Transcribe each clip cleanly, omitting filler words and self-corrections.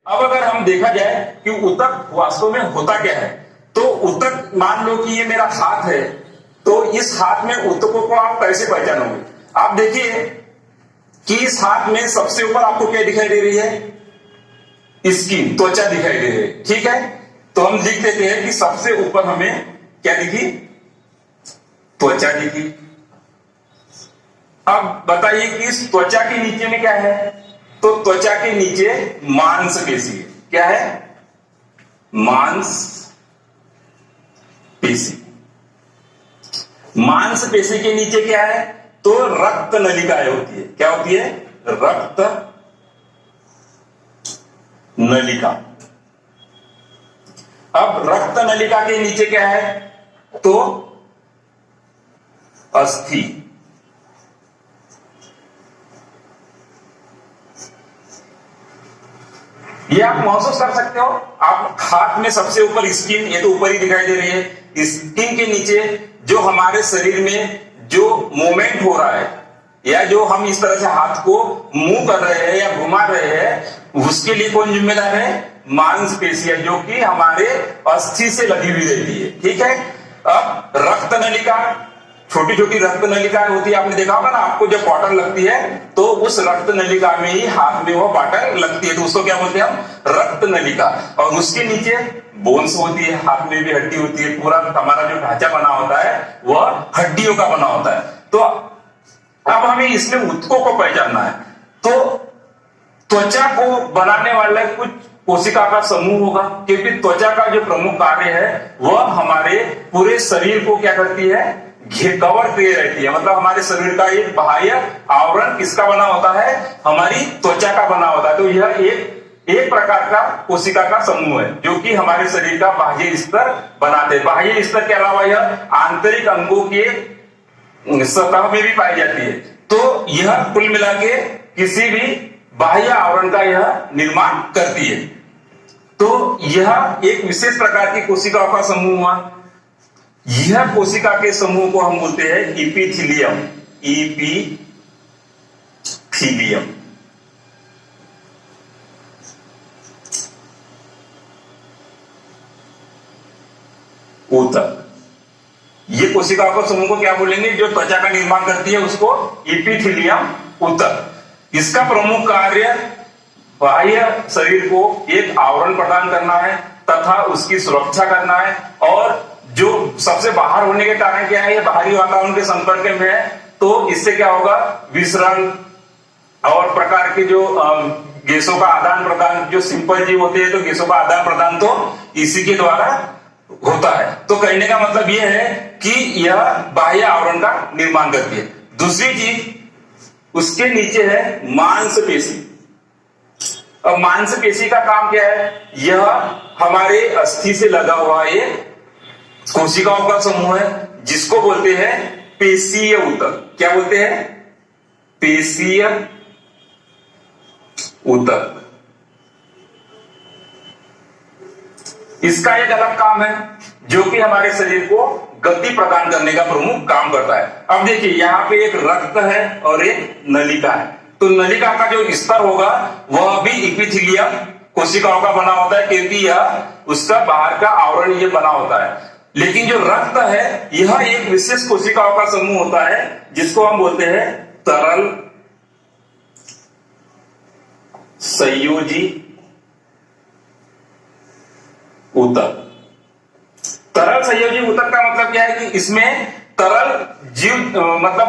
अब अगर हम देखा जाए कि ऊतक वास्तव में होता क्या है, तो ऊतक, मान लो कि ये मेरा हाथ है, तो इस हाथ में ऊतकों को आप कैसे पहचानोगे? आप देखिए कि इस हाथ में सबसे ऊपर आपको क्या दिखाई दे रही है? स्किन, त्वचा दिखाई दे रही है। ठीक है, तो हम लिख देते हैं कि सबसे ऊपर हमें क्या दिखी? त्वचा दिखी। अब बताइए कि इस त्वचा के नीचे में क्या है? तो त्वचा के नीचे मांसपेशी है। क्या है? मांसपेशी। मांसपेशी के नीचे क्या है? तो रक्त नलिकाएं होती है। क्या होती है? रक्त नलिका। अब रक्त नलिका के नीचे क्या है? तो अस्थि। ये आप महसूस कर सकते हो। आप हाथ में सबसे ऊपर स्किन, ये तो ऊपर ही दिखाई दे रही है। स्किन के नीचे जो हमारे शरीर में जो मूवमेंट हो रहा है, या जो हम इस तरह से हाथ को मूव कर रहे हैं या घुमा रहे हैं, उसके लिए कौन जिम्मेदार है? मांसपेशियां, जो कि हमारे अस्थि से लगी हुई रहती है। ठीक है। अब रक्त नलिका, छोटी छोटी रक्त नलिकाएं होती है, आपने देखा होगा ना, आपको जब बॉटल लगती है तो उस रक्त नलिका में ही हाथ में वो बॉटल लगती है, तो उसको क्या बोलते हैं हम? रक्त नलिका। और उसके नीचे बोन्स होती है, हाथ में भी हड्डी होती है, पूरा हमारा जो ढांचा बना होता है वह हड्डियों का बना होता है। तो अब हमें इसमें ऊतकों को पहचानना है। तो त्वचा को बनाने वाला कुछ कोशिका का समूह होगा, क्योंकि त्वचा का जो प्रमुख कार्य है वह हमारे पूरे शरीर को क्या करती है? कवर किए रहती है। मतलब हमारे शरीर का एक बाह्य आवरण किसका बना होता है? हमारी त्वचा का बना होता है। तो यह एक प्रकार का कोशिका का समूह है, जो कि हमारे शरीर का बाह्य स्तर बनाते हैं। बाह्य स्तर के अलावा यह आंतरिक अंगों के सतह में भी पाई जाती है। तो यह कुल मिला के किसी भी बाह्य आवरण का यह निर्माण करती है। तो यह एक विशेष प्रकार की कोशिकाओं का समूह हुआ। यह कोशिका के समूह को हम बोलते हैं इपिथीलियम। इपिथीलियम। ऊतक। ये कोशिकाओं के समूह को क्या बोलेंगे? जो त्वचा का निर्माण करती है उसको इपिथीलियम, ऊतक। इसका प्रमुख कार्य बाह्य शरीर को एक आवरण प्रदान करना है तथा उसकी सुरक्षा करना है। और जो सबसे बाहर होने के कारण क्या है? ये बाहरी वातावरण के संपर्क में है, तो इससे क्या होगा? विसरण और प्रकार के जो गैसों का आदान प्रदान, जो सिंपल जीव होते हैं तो गैसों का आदान प्रदान तो इसी के द्वारा होता है। तो कहने का मतलब यह है कि यह बाह्य आवरण का निर्माण करती है। दूसरी चीज, उसके नीचे है मांसपेशी। अब मांसपेशी का काम क्या है? यह हमारे अस्थि से लगा हुआ एक कोशिकाओं का समूह है, जिसको बोलते हैं पेशीय ऊतक। क्या बोलते हैं? पेशीय ऊतक। इसका एक अलग काम है, जो कि हमारे शरीर को गति प्रदान करने का प्रमुख काम करता है। अब देखिए, यहां पे एक रक्त है और एक नलिका है। तो नलिका का जो स्तर होगा वह भी इपिथीलियम कोशिकाओं का बना होता है, क्योंकि यह उसका बाहर का आवरण ये बना होता है। लेकिन जो रक्त है यह एक विशेष कोशिकाओं का समूह होता है, जिसको हम बोलते हैं तरल संयोजी ऊतक। तरल संयोजी ऊतक का मतलब क्या है? कि इसमें तरल जीव, मतलब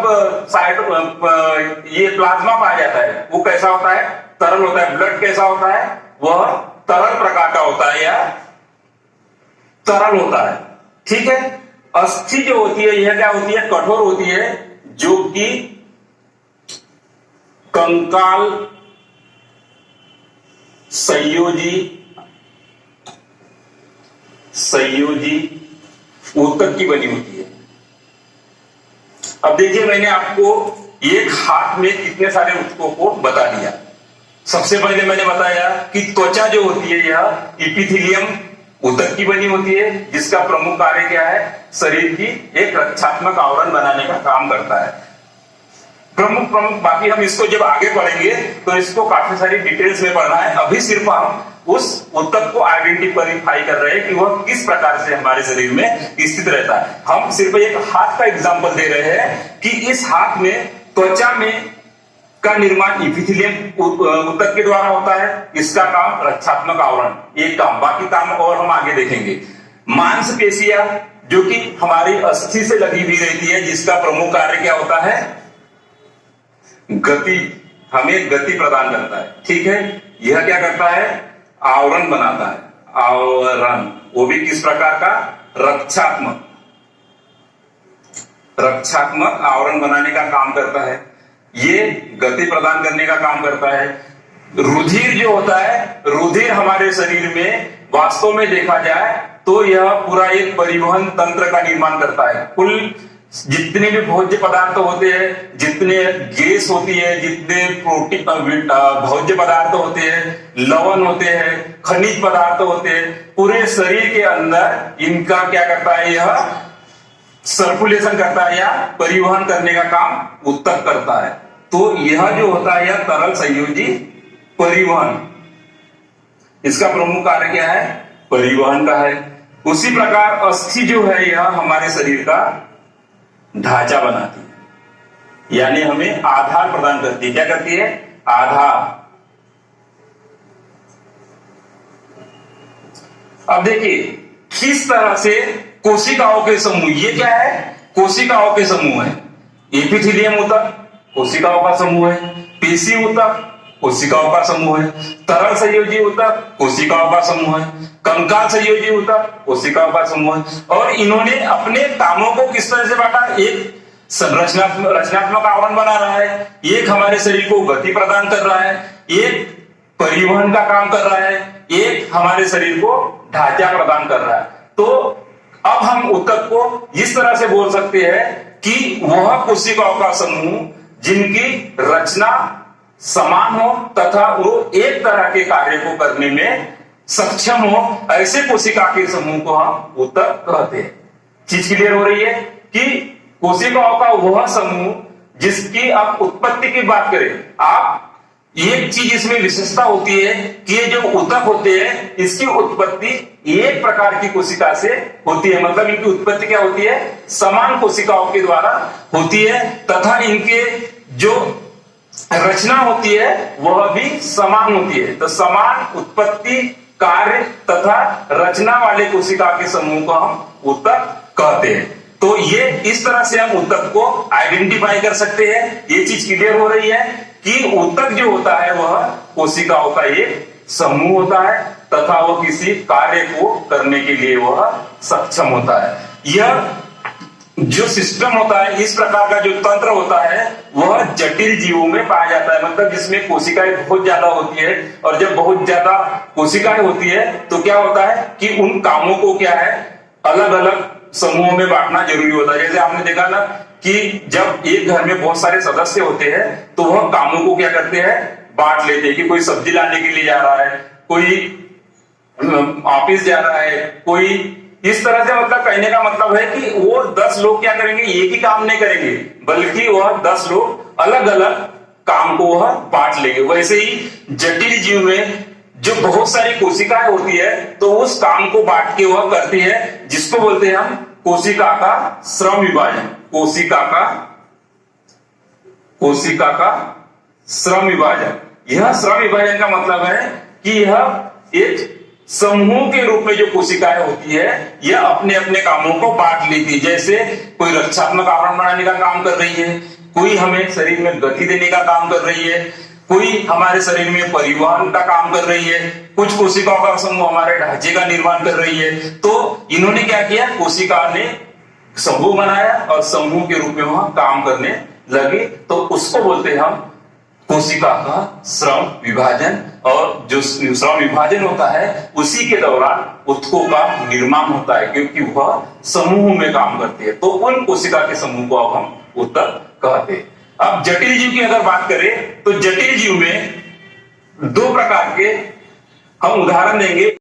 ये प्लाज्मा पाया जाता है। वो कैसा होता है? तरल होता है। ब्लड कैसा होता है? वह तरल प्रकार का होता है या तरल होता है। ठीक है। अस्थि जो होती है यह क्या होती है? कठोर होती है, जो कि कंकाल संयोजी ऊतक की बनी होती है। अब देखिए, मैंने आपको एक हाथ में कितने सारे ऊतकों को बता दिया। सबसे पहले मैंने बताया कि त्वचा जो होती है यह इपिथीलियम ऊतक की बनी होती है, जिसका प्रमुख कार्य क्या है? शरीर की एक रक्षात्मक आवरण बनाने का काम करता है। प्रमुख बाकी हम इसको जब आगे पढ़ेंगे तो इसको काफी सारी डिटेल्स में पढ़ना है। अभी सिर्फ हम उस ऊतक को आइडेंटिफाई कर रहे हैं कि वह किस प्रकार से हमारे शरीर में स्थित रहता है। हम सिर्फ एक हाथ का एग्जांपल दे रहे हैं कि इस हाथ में त्वचा में का निर्माण इपिथेलियम ऊतक के द्वारा होता है। इसका काम रक्षात्मक आवरण, एक काम, बाकी काम और हम आगे देखेंगे। मांसपेशियां जो कि हमारी अस्थि से लगी हुई रहती है, जिसका प्रमुख कार्य क्या होता है? गति, हमें गति प्रदान करता है। ठीक है, यह क्या करता है? आवरण बनाता है। आवरण, वो भी किस प्रकार का? रक्षात्मक आवरण बनाने का काम करता है। ये गति प्रदान करने का काम करता है। रुधिर जो होता है, रुधिर हमारे शरीर में वास्तव में देखा जाए तो यह पूरा एक परिवहन तंत्र का निर्माण करता है। कुल जितने भी भोज्य पदार्थ होते हैं, जितने गैस होती है, जितने प्रोटीन भोज्य पदार्थ होते हैं, लवण होते हैं, खनिज पदार्थ होते हैं, पूरे शरीर के अंदर इनका क्या करता है? यह सर्कुलेशन करता है या परिवहन करने का काम ऊतक करता है। तो यह जो होता है यह तरल संयोजी परिवहन, इसका प्रमुख कार्य क्या है? परिवहन का है। उसी प्रकार अस्थि जो है यह हमारे शरीर का ढांचा बनाती है, यानी हमें आधार प्रदान करती है। क्या करती है? आधार। अब देखिए किस तरह से कोशिकाओं के समूह, ये क्या है? कोशिकाओं के समूह है। एपिथेलियम ऊतक कोशिकाओं का समूह है, पेशी ऊतक कोशिकाओं का समूह है, तरल संयोजी ऊतक कोशिकाओं का समूह है, कंकाल संयोजी ऊतक कोशिकाओं का समूह है। और इन्होंने अपने कामों को किस तरह से बांटा? एक रचनात्मक आवरण बना रहा है, एक हमारे शरीर को गति प्रदान कर रहा है, एक परिवहन का काम कर रहा है, एक हमारे शरीर को ढांचा प्रदान कर रहा है। तो अब हम ऊतक को इस तरह से बोल सकते हैं कि वह कोशिकाओं का समूह जिनकी रचना समान हो तथा वो एक तरह के कार्य को करने में सक्षम हो, ऐसे कोशिका के समूह को हम ऊतक कहते हैं। चीज क्लियर हो रही है कि कोशिकाओं का वह समूह जिसकी आप उत्पत्ति की बात करें, आप एक चीज इसमें विशेषता होती है कि ये जो ऊतक होते हैं इसकी उत्पत्ति एक प्रकार की कोशिका से होती है। मतलब इनकी उत्पत्ति क्या होती है? समान कोशिकाओं के द्वारा होती है तथा इनके जो रचना होती है वह भी समान होती है। तो समान उत्पत्ति, कार्य तथा रचना वाले कोशिका के समूह को हम ऊतक कहते हैं। तो ये इस तरह से हम ऊतक को आइडेंटिफाई कर सकते हैं। ये चीज क्लियर हो रही है कि ऊतक जो होता है वह कोशिकाओं का एक समूह होता है तथा वह किसी कार्य को करने के लिए वह सक्षम होता है। यह जो सिस्टम होता है, इस प्रकार का जो तंत्र होता है वह जटिल जीवों में पाया जाता है। मतलब जिसमें कोशिकाएं बहुत ज्यादा होती है, और जब बहुत ज्यादा कोशिकाएं होती है तो क्या होता है कि उन कामों को क्या है? अलग अलग समूहों में बांटना जरूरी होता है। जैसे आपने देखा ना कि जब एक घर में बहुत सारे सदस्य होते हैं तो वह कामों को क्या करते हैं? बांट लेते हैं कि कोई सब्जी लाने के लिए जा रहा है, कोई ऑफिस जा रहा है, कोई इस तरह से। मतलब कहने का मतलब है कि वो 10 लोग क्या करेंगे? एक ही काम नहीं करेंगे, बल्कि वह 10 लोग अलग अलग काम को वह बांट लेंगे। वैसे ही जटिल जीव में जो बहुत सारी कोशिकाएं होती है तो उस काम को बांट के वह करती है, जिसको बोलते हैं हम कोशिका का श्रम विभाजन। कोशिका का श्रम विभाजन। यह श्रम विभाजन का मतलब है कि यह एक समूह के रूप में जो कोशिकाएं होती है यह अपने अपने कामों को बांट लेती है। जैसे कोई रक्षात्मक आवरण बनाने का काम कर रही है, कोई हमें शरीर में गति देने का काम कर रही है, कोई हमारे शरीर में परिवहन का काम कर रही है, कुछ कोशिकाओं का समूह हमारे ढांचे का निर्माण कर रही है। तो इन्होंने क्या किया? कोशिका ने समूह बनाया और समूह के रूप में वह काम करने लगे, तो उसको बोलते हैं हम कोशिका का श्रम विभाजन। और जो श्रम विभाजन होता है उसी के दौरान ऊतकों का निर्माण होता है, क्योंकि वह समूह में काम करती है। तो उन कोशिका के समूह को अब हम ऊतक कहते हैं। अब जटिल जीव की अगर बात करें तो जटिल जीव में 2 प्रकार के हम उदाहरण देंगे।